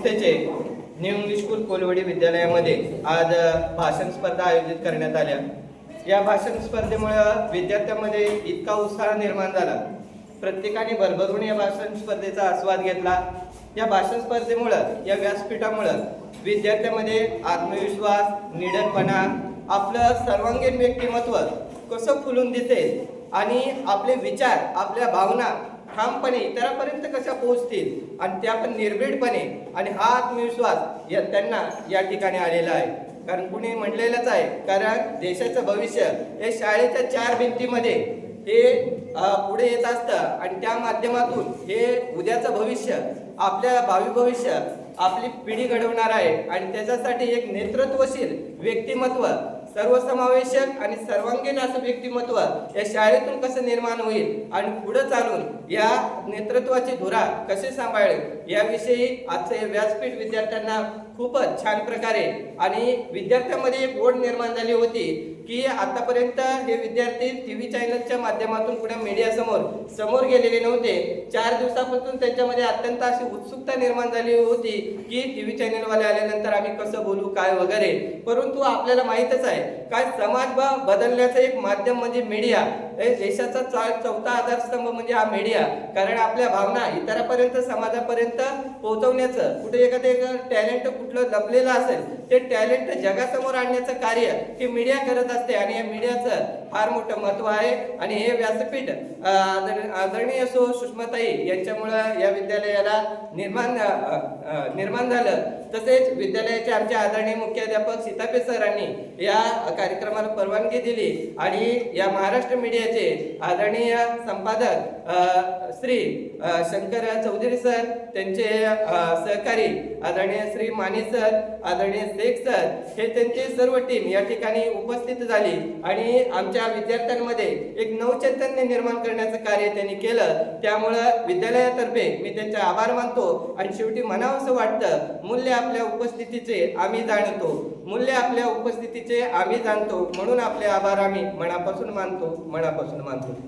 संस्थेचे new English school कोलवडी विद्यालयामध्ये आज भाषण स्पर्धा आयोजित करण्यात आल्या। या भाषण स्पर्धेमुळे विद्यार्थ्यांमध्ये इतका उत्साह निर्माण झाला, प्रत्येकाने भरभरून या भाषण स्पर्धेचा आस्वाद घेतला। या भाषण स्पर्धेमुळे, या व्यासपीठामुळे विद्यार्थ्यांमध्ये आत्मविश्वास, निडरपणा, आपलं सर्वांगीण व्यक्तिमत्व कसं फुलून दिसेल आणि आपले विचार, आपल्या भावना ठामपणे इतरांपर्यंत कशा पोहोचतील आणि त्या पण निर्भीडपणे, आणि हा आत्मविश्वास त्यांना या ठिकाणी आलेला आहे। कारण कुणी म्हटलेलंच आहे, कारण देशाचं भविष्य हे शाळेच्या चार भिंतीमध्ये हे पुढे येत असतं आणि त्या माध्यमातून हे उद्याचं भविष्य, आपल्या भावी भविष्य, आपली पिढी घडवणार आहे। आणि त्याच्यासाठी एक नेतृत्वशील व्यक्तिमत्व, सर्वसमावेशक आणि सर्वांगीण असं व्यक्तिमत्व या शाळेतून कसं निर्माण होईल आणि पुढे चालून या नेतृत्वाची धुरा कशी सांभाळेल याविषयी आजचं हे व्यासपीठ विद्यार्थ्यांना खूपच छान प्रकारे, आणि विद्यार्थ्यांमध्ये एक ओढ निर्माण झाली होती की आतापर्यंत हे विद्यार्थी टीव्ही चॅनलच्या माध्यमातून कुठे मीडिया समोर गेलेले नव्हते। 4 दिवसापासून त्यांच्यामध्ये अत्यंत अशी उत्सुकता निर्माण झाली होती की टीव्ही चॅनलवाले आल्यानंतर आम्ही कसं बोलू, काय वगैरे। परंतु आपल्याला माहीतच आहे काय, समाज बदलण्याचं एक माध्यम म्हणजे मीडिया। देशाचा चौथा आधारस्तंभ म्हणजे हा मीडिया। कारण आपल्या भावना इतरांपर्यंत, समाजापर्यंत पोहोचवण्याचं, कुठे एखादं टॅलेंट कुठलं लपलेलं असेल ते टॅलेंट जगासमोर आणण्याचं कार्य हे मीडिया करत असते, आणि या मीडियाचं फार मोठं महत्त्व आहे। आणि हे व्यासपीठ आदरणीय सुषमाताई यांच्यामुळं या विद्यालयाला निर्माण झालं। तसेच विद्यालयाचे आमचे आदरणीय मुख्याध्यापक सीतापे सरांनी या कार्यक्रमाला परवानगी दिली, आणि या महाराष्ट्र मीडियाचे आदरणीय संपादक श्री शंकर चौधरी सर, त्यांचे सहकारी आदरणीय श्री माने सर, आदरणीय शेख सर, हे त्यांची सर्व टीम या ठिकाणी उपस्थित झाली आणि आमच्या विद्यार्थ्यांमध्ये एक नवचैतन्य निर्माण करण्याचं कार्य त्यांनी केलं। त्यामुळं विद्यालयातर्फे मी त्यांचे आभार मानतो। आणि शेवटी म्हणावंसं वाटतं, मूल्य आपल्या उपस्थितीचे आम्ही जाणतो, मूल्य आपल्या उपस्थितीचे आम्ही जाणतो, म्हणून आपले आभार आम्ही मनापासून मानतो।